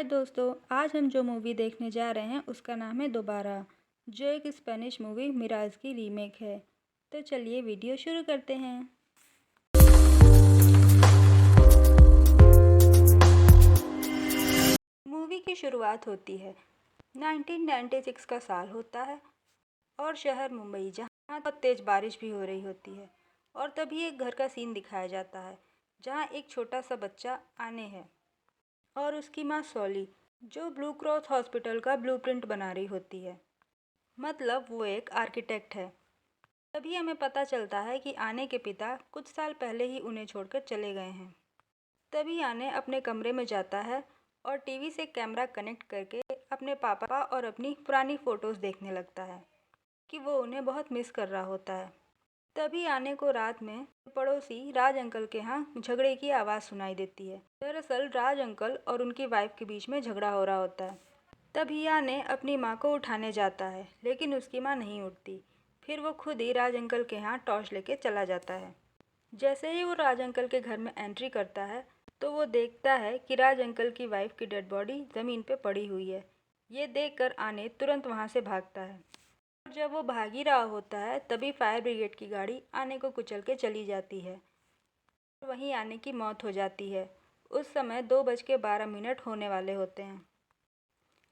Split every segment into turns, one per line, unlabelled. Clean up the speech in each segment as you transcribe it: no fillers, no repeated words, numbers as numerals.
हाय दोस्तों, आज हम जो मूवी देखने जा रहे हैं उसका नाम है दोबारा, जो एक स्पेनिश मूवी मिराज की रीमेक है। तो चलिए वीडियो शुरू करते हैं। मूवी की शुरुआत होती है। 1996 का साल होता है और शहर मुंबई, जहाँ बहुत तेज बारिश भी हो रही होती है। और तभी एक घर का सीन दिखाया जाता है जहाँ एक छोटा सा बच्चा आने है और उसकी माँ सॉली, जो ब्लू क्रॉस हॉस्पिटल का ब्लूप्रिंट बना रही होती है। मतलब वो एक आर्किटेक्ट है। तभी हमें पता चलता है कि आने के पिता कुछ साल पहले ही उन्हें छोड़कर चले गए हैं। तभी आने अपने कमरे में जाता है और टीवी से कैमरा कनेक्ट करके अपने पापा और अपनी पुरानी फ़ोटोज़ देखने लगता है कि वो उन्हें बहुत मिस कर रहा होता है। तभी आने को रात में पड़ोसी राज अंकल के यहाँ झगड़े की आवाज़ सुनाई देती है। दरअसल राज अंकल और उनकी वाइफ के बीच में झगड़ा हो रहा होता है। तभी आने अपनी माँ को उठाने जाता है, लेकिन उसकी माँ नहीं उठती। फिर वो खुद ही राज अंकल के यहाँ टॉर्च लेके चला जाता है। जैसे ही वो राज अंकल के घर में एंट्री करता है तो वो देखता है कि राज अंकल की वाइफ की डेड बॉडी ज़मीन पे पड़ी हुई है। ये देखकर आने तुरंत वहाँ से भागता है और जब वो भाग ही रहा होता है तभी फायर ब्रिगेड की गाड़ी आने को कुचल के चली जाती है। वहीं आने की मौत हो जाती है। उस समय 2:12 होने वाले होते हैं।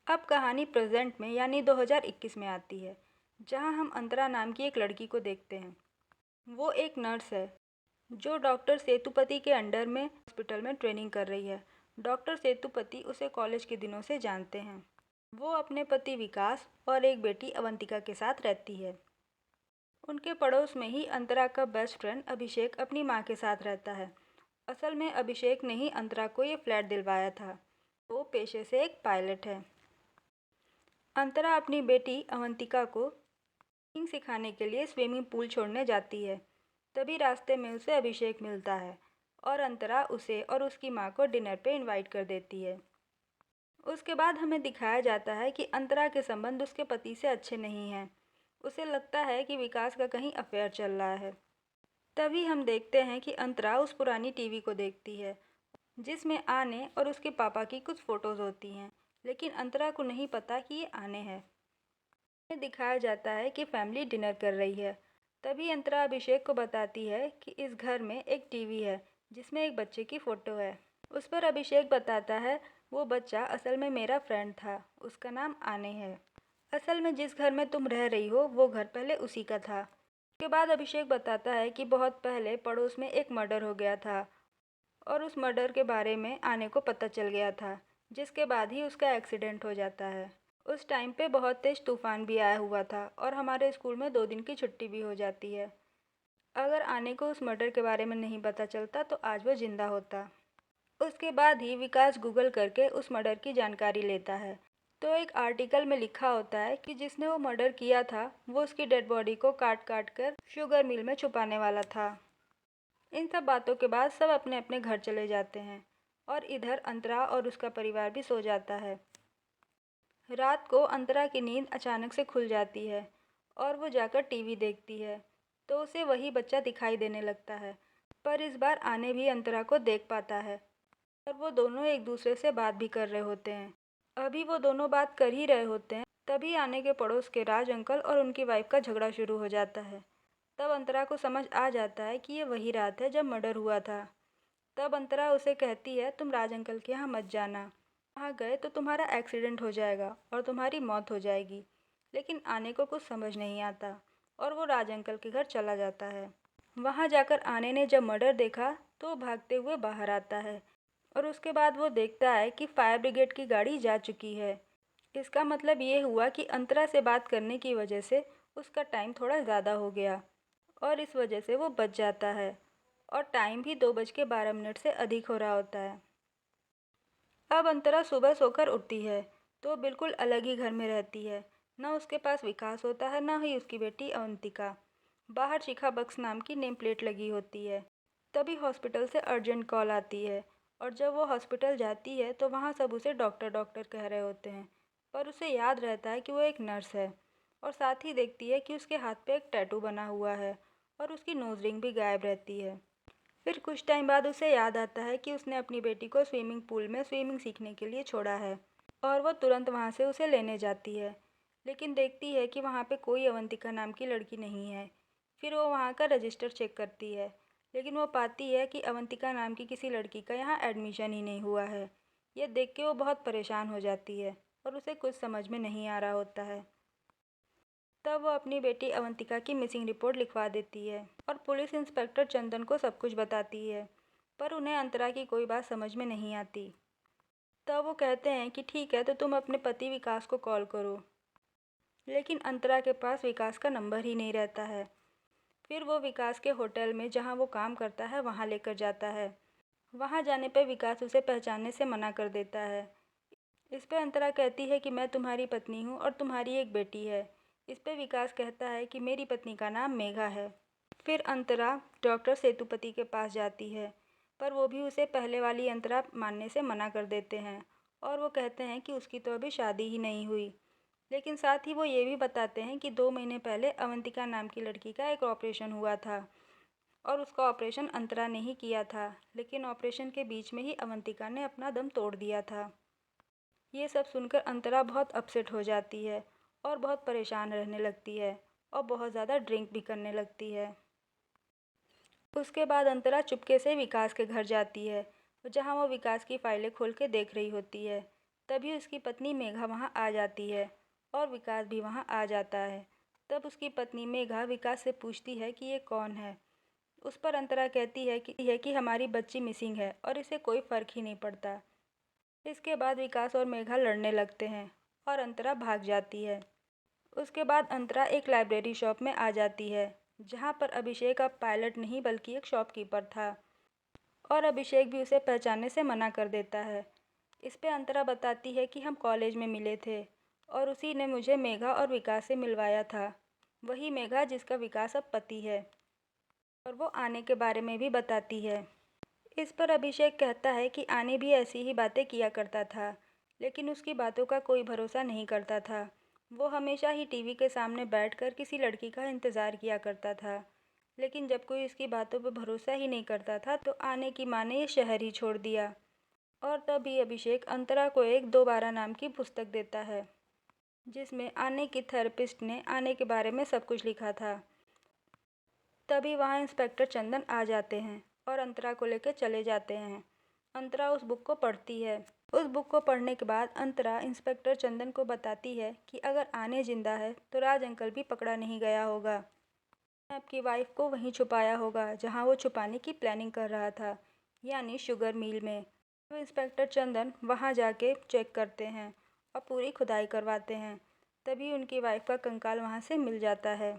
अब कहानी प्रेजेंट में यानी 2021 में आती है, जहां हम अंतरा नाम की एक लड़की को देखते हैं। वो एक नर्स है जो डॉक्टर सेतुपति के अंडर में हॉस्पिटल में ट्रेनिंग कर रही है। डॉक्टर सेतुपति उसे कॉलेज के दिनों से जानते हैं। वो अपने पति विकास और एक बेटी अवंतिका के साथ रहती है। उनके पड़ोस में ही अंतरा का बेस्ट फ्रेंड अभिषेक अपनी माँ के साथ रहता है। असल में अभिषेक ने ही अंतरा को ये फ्लैट दिलवाया था। वो पेशे से एक पायलट है। अंतरा अपनी बेटी अवंतिका को स्विमिंग सिखाने के लिए स्विमिंग पूल छोड़ने जाती है। तभी रास्ते में उसे अभिषेक मिलता है और अंतरा उसे और उसकी माँ को डिनर पे इनवाइट कर देती है। उसके बाद हमें दिखाया जाता है कि अंतरा के संबंध उसके पति से अच्छे नहीं हैं। उसे लगता है कि विकास का कहीं अफेयर चल रहा है। तभी हम देखते हैं कि अंतरा उस पुरानी टीवी को देखती है जिसमें आने और उसके पापा की कुछ फ़ोटोज़ होती हैं, लेकिन अंतरा को नहीं पता कि ये आने हैं। हमें दिखाया जाता है कि फैमिली डिनर कर रही है। तभी अंतरा अभिषेक को बताती है कि इस घर में एक टीवी है जिसमें एक बच्चे की फ़ोटो है। उस पर अभिषेक बताता है वो बच्चा असल में मेरा फ्रेंड था, उसका नाम आने है। असल में जिस घर में तुम रह रही हो वो घर पहले उसी का था। उसके बाद अभिषेक बताता है कि बहुत पहले पड़ोस में एक मर्डर हो गया था और उस मर्डर के बारे में आने को पता चल गया था, जिसके बाद ही उसका एक्सीडेंट हो जाता है। उस टाइम पे बहुत तेज तूफान भी आया हुआ था और हमारे स्कूल में 2 दिन की छुट्टी भी हो जाती है। अगर आने को उस मर्डर के बारे में नहीं पता चलता तो आज वो जिंदा होता। उसके बाद ही विकास गूगल करके उस मर्डर की जानकारी लेता है। तो एक आर्टिकल में लिखा होता है कि जिसने वो मर्डर किया था वो उसकी डेड बॉडी को काट काट कर शुगर मिल में छुपाने वाला था। इन सब बातों के बाद सब अपने अपने घर चले जाते हैं और इधर अंतरा और उसका परिवार भी सो जाता है। रात को अंतरा की नींद अचानक से खुल जाती है और वो जाकर टीवी देखती है तो उसे वही बच्चा दिखाई देने लगता है। पर इस बार आने भी अंतरा को देख पाता है और वो दोनों एक दूसरे से बात भी कर रहे होते हैं। अभी वो दोनों बात कर ही रहे होते हैं तभी आने के पड़ोस के राज अंकल और उनकी वाइफ का झगड़ा शुरू हो जाता है। तब अंतरा को समझ आ जाता है कि ये वही रात है जब मर्डर हुआ था। तब अंतरा उसे कहती है तुम राज अंकल के यहाँ मत जाना, वहाँ गए तो तुम्हारा एक्सीडेंट हो जाएगा और तुम्हारी मौत हो जाएगी। लेकिन आने को कुछ समझ नहीं आता और वो राज अंकल के घर चला जाता है। वहाँ जाकर आने ने जब मर्डर देखा तो वो भागते हुए बाहर आता है और उसके बाद वो देखता है कि फायर ब्रिगेड की गाड़ी जा चुकी है। इसका मतलब ये हुआ कि अंतरा से बात करने की वजह से उसका टाइम थोड़ा ज़्यादा हो गया और इस वजह से वो बच जाता है और टाइम भी 2:12 से अधिक हो रहा होता है। अब अंतरा सुबह सोकर उठती है तो बिल्कुल अलग ही घर में रहती है। न उसके पास विकास होता है, न ही उसकी बेटी अवंतिका। बाहर शिखा बक्स नाम की नेम प्लेट लगी होती है। तभी हॉस्पिटल से अर्जेंट कॉल आती है और जब वो हॉस्पिटल जाती है तो वहाँ सब उसे डॉक्टर डॉक्टर कह रहे होते हैं, पर उसे याद रहता है कि वो एक नर्स है। और साथ ही देखती है कि उसके हाथ पे एक टैटू बना हुआ है और उसकी नोज रिंग भी गायब रहती है। फिर कुछ टाइम बाद उसे याद आता है कि उसने अपनी बेटी को स्विमिंग पूल में स्विमिंग सीखने के लिए छोड़ा है और वो तुरंत वहाँ से उसे लेने जाती है, लेकिन देखती है कि वहाँ पे कोई अवंतिका नाम की लड़की नहीं है। फिर वो वहाँ का रजिस्टर चेक करती है, लेकिन वो पाती है कि अवंतिका नाम की किसी लड़की का यहाँ एडमिशन ही नहीं हुआ है। ये देख के वो बहुत परेशान हो जाती है और उसे कुछ समझ में नहीं आ रहा होता है। तब वो अपनी बेटी अवंतिका की मिसिंग रिपोर्ट लिखवा देती है और पुलिस इंस्पेक्टर चंदन को सब कुछ बताती है, पर उन्हें अंतरा की कोई बात समझ में नहीं आती। तब वो कहते हैं कि ठीक है, तो तुम अपने पति विकास को कॉल करो, लेकिन अंतरा के पास विकास का नंबर ही नहीं रहता है। फिर वो विकास के होटल में जहाँ वो काम करता है वहाँ लेकर जाता है। वहाँ जाने पर विकास उसे पहचानने से मना कर देता है। इस पे अंतरा कहती है कि मैं तुम्हारी पत्नी हूँ और तुम्हारी एक बेटी है। इस पे विकास कहता है कि मेरी पत्नी का नाम मेघा है। फिर अंतरा डॉक्टर सेतुपति के पास जाती है, पर वो भी उसे पहले वाली अंतरा मानने से मना कर देते हैं और वो कहते हैं कि उसकी तो अभी शादी ही नहीं हुई। लेकिन साथ ही वो ये भी बताते हैं कि 2 महीने पहले अवंतिका नाम की लड़की का एक ऑपरेशन हुआ था और उसका ऑपरेशन अंतरा ने ही किया था, लेकिन ऑपरेशन के बीच में ही अवंतिका ने अपना दम तोड़ दिया था। ये सब सुनकर अंतरा बहुत अपसेट हो जाती है और बहुत परेशान रहने लगती है और बहुत ज़्यादा ड्रिंक भी करने लगती है। उसके बाद अंतरा चुपके से विकास के घर जाती है, जहाँ वो विकास की फाइलें खोल के देख रही होती है। तभी उसकी पत्नी मेघा वहाँ आ जाती है और विकास भी वहाँ आ जाता है। तब उसकी पत्नी मेघा विकास से पूछती है कि ये कौन है। उस पर अंतरा कहती है कि हमारी बच्ची मिसिंग है और इसे कोई फ़र्क ही नहीं पड़ता। इसके बाद विकास और मेघा लड़ने लगते हैं और अंतरा भाग जाती है। उसके बाद अंतरा एक लाइब्रेरी शॉप में आ जाती है, जहाँ पर अभिषेक अब पायलट नहीं बल्कि एक शॉपकीपर था और अभिषेक भी उसे पहचानने से मना कर देता है। इस पे अंतरा बताती है कि हम कॉलेज में मिले थे और उसी ने मुझे मेघा और विकास से मिलवाया था। वही मेघा जिसका विकास अब पति है, और वो आने के बारे में भी बताती है। इस पर अभिषेक कहता है कि आने भी ऐसी ही बातें किया करता था, लेकिन उसकी बातों का कोई भरोसा नहीं करता था। वो हमेशा ही टीवी के सामने बैठकर किसी लड़की का इंतज़ार किया करता था, लेकिन जब कोई इसकी बातों पर भरोसा ही नहीं करता था तो आने की माँ ने ये शहर ही छोड़ दिया। और तभी अभिषेक अंतरा को एक दोबारा नाम की पुस्तक देता है, जिसमें आने की थेरेपिस्ट ने आने के बारे में सब कुछ लिखा था। तभी वहाँ इंस्पेक्टर चंदन आ जाते हैं और अंतरा को लेकर चले जाते हैं। अंतरा उस बुक को पढ़ती है। उस बुक को पढ़ने के बाद अंतरा इंस्पेक्टर चंदन को बताती है कि अगर आने जिंदा है तो राज अंकल भी पकड़ा नहीं गया होगा। आपकी वाइफ को वहीं छुपाया होगा जहां वो छुपाने की प्लानिंग कर रहा था, यानी शुगर मिल में। तो इंस्पेक्टर चंदन वहां जाके चेक करते हैं और पूरी खुदाई करवाते हैं। तभी उनकी वाइफ का कंकाल वहां से मिल जाता है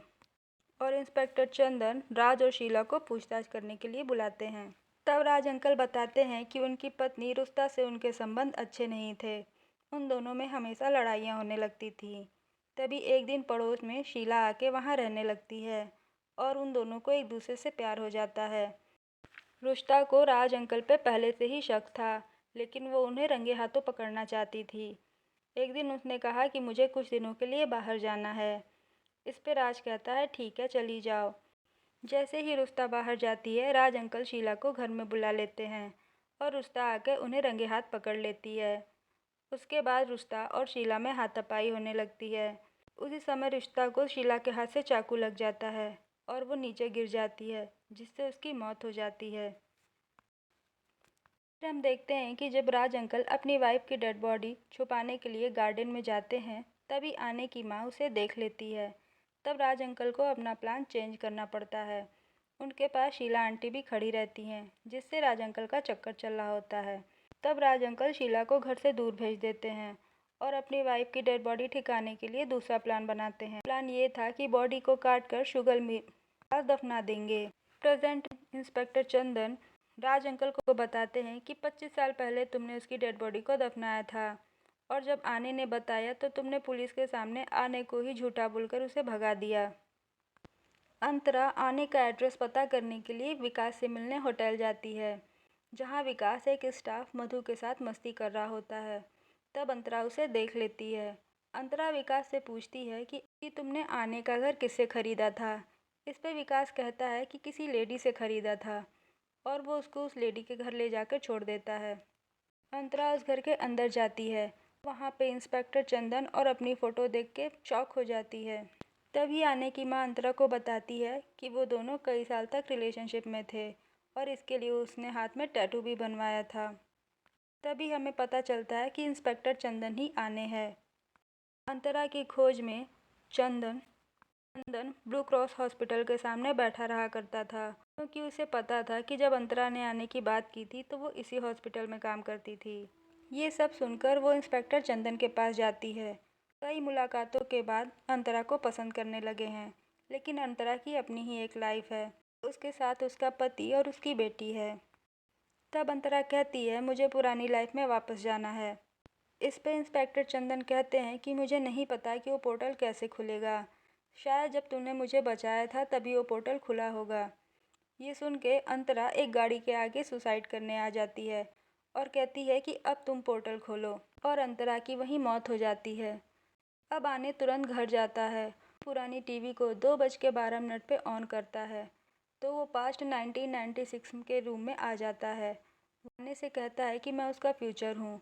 और इंस्पेक्टर चंदन राज और शीला को पूछताछ करने के लिए बुलाते हैं। तब राज अंकल बताते हैं कि उनकी पत्नी रुस्ता से उनके संबंध अच्छे नहीं थे। उन दोनों में हमेशा लड़ाइयाँ होने लगती थी। तभी एक दिन पड़ोस में शीला आके वहाँ रहने लगती है और उन दोनों को एक दूसरे से प्यार हो जाता है। रुस्ता को राज अंकल पे पहले से ही शक था, लेकिन वो उन्हें रंगे हाथों पकड़ना चाहती थी। एक दिन उसने कहा कि मुझे कुछ दिनों के लिए बाहर जाना है। इस पे राज कहता है ठीक है, चली जाओ। जैसे ही रुस्ता बाहर जाती है, राज अंकल शीला को घर में बुला लेते हैं और रुस्ता आकर उन्हें रंगे हाथ पकड़ लेती है। उसके बाद रुस्ता और शीला में हाथापाई होने लगती है। उसी समय रुस्ता को शीला के हाथ से चाकू लग जाता है और वो नीचे गिर जाती है, जिससे उसकी मौत हो जाती है। फिर हम देखते हैं कि जब राज अंकल अपनी वाइफ की डेड बॉडी छुपाने के लिए गार्डन में जाते हैं, तभी आने की माँ उसे देख लेती है। तब राज अंकल को अपना प्लान चेंज करना पड़ता है। उनके पास शीला आंटी भी खड़ी रहती हैं, जिससे राज अंकल का चक्कर चल रहा होता है। तब राज अंकल शीला को घर से दूर भेज देते हैं और अपनी वाइफ की डेड बॉडी ठिकाने के लिए दूसरा प्लान बनाते हैं। प्लान ये था कि बॉडी को काट कर शुगर मिल पास दफना देंगे। प्रेजेंट इंस्पेक्टर चंदन राज अंकल को बताते हैं कि 25 साल पहले तुमने उसकी डेड बॉडी को दफनाया था और जब आने ने बताया तो तुमने पुलिस के सामने आने को ही झूठा बोलकर उसे भगा दिया। अंतरा आने का एड्रेस पता करने के लिए विकास से मिलने होटल जाती है, जहां विकास एक स्टाफ मधु के साथ मस्ती कर रहा होता है। तब अंतरा उसे देख लेती है। अंतरा विकास से पूछती है कि तुमने आने का घर किससे खरीदा था। इस पे विकास कहता है कि किसी लेडी से खरीदा था और वो उसको उस लेडी के घर ले जाकर छोड़ देता है। अंतरा उस घर के अंदर जाती है। वहाँ पे इंस्पेक्टर चंदन और अपनी फ़ोटो देख के शॉक हो जाती है। तभी आने की माँ अंतरा को बताती है कि वो दोनों कई साल तक रिलेशनशिप में थे और इसके लिए उसने हाथ में टैटू भी बनवाया था। तभी हमें पता चलता है कि इंस्पेक्टर चंदन ही आने हैं। अंतरा की खोज में चंदन ब्लू क्रॉस हॉस्पिटल के सामने बैठा रहा करता था, क्योंकि उसे पता था कि जब अंतरा ने आने की बात की थी तो वो इसी हॉस्पिटल में काम करती थी। ये सब सुनकर वो इंस्पेक्टर चंदन के पास जाती है। कई मुलाकातों के बाद अंतरा को पसंद करने लगे हैं, लेकिन अंतरा की अपनी ही एक लाइफ है। उसके साथ उसका पति और उसकी बेटी है। तब अंतरा कहती है, मुझे पुरानी लाइफ में वापस जाना है। इस पे इंस्पेक्टर चंदन कहते हैं कि मुझे नहीं पता कि वो पोर्टल कैसे खुलेगा। शायद जब तूने मुझे बचाया था तभी वो पोर्टल खुला होगा। ये सुन के अंतरा एक गाड़ी के आगे सुसाइड करने आ जाती है और कहती है कि अब तुम पोर्टल खोलो, और अंतरा की वहीं मौत हो जाती है। अब आने तुरंत घर जाता है। पुरानी टीवी को 2:12 पे ऑन करता है तो वो पास्ट 1996 के रूम में आ जाता है। वो आने से कहता है कि मैं उसका फ्यूचर हूँ।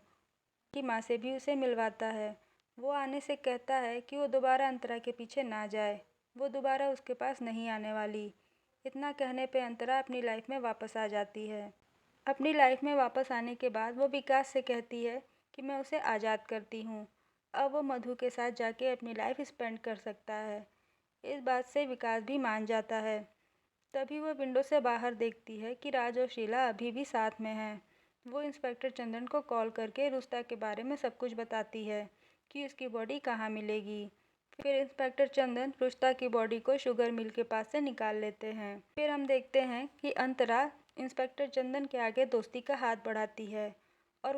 की माँ से भी उसे मिलवाता है। वो आने से कहता है कि वो दोबारा अंतरा के पीछे ना जाए, वो दोबारा उसके पास नहीं आने वाली। इतना कहने पे अंतरा अपनी लाइफ में वापस आ जाती है। अपनी लाइफ में वापस आने के बाद वो विकास से कहती है कि मैं उसे आज़ाद करती हूँ। अब वो मधु के साथ जाके अपनी लाइफ स्पेंड कर सकता है। इस बात से विकास भी मान जाता है। तभी वो विंडो से बाहर देखती है कि राज और शीला अभी भी साथ में हैं। वो इंस्पेक्टर चंदन को कॉल करके रुस्ता के बारे में सब कुछ बताती है कि उसकी बॉडी कहाँ मिलेगी। फिर इंस्पेक्टर चंदन रुस्ता की बॉडी को शुगर मिल के पास से निकाल लेते हैं। फिर हम देखते हैं कि अंतरा इंस्पेक्टर चंदन के आगे दोस्ती का हाथ बढ़ाती है और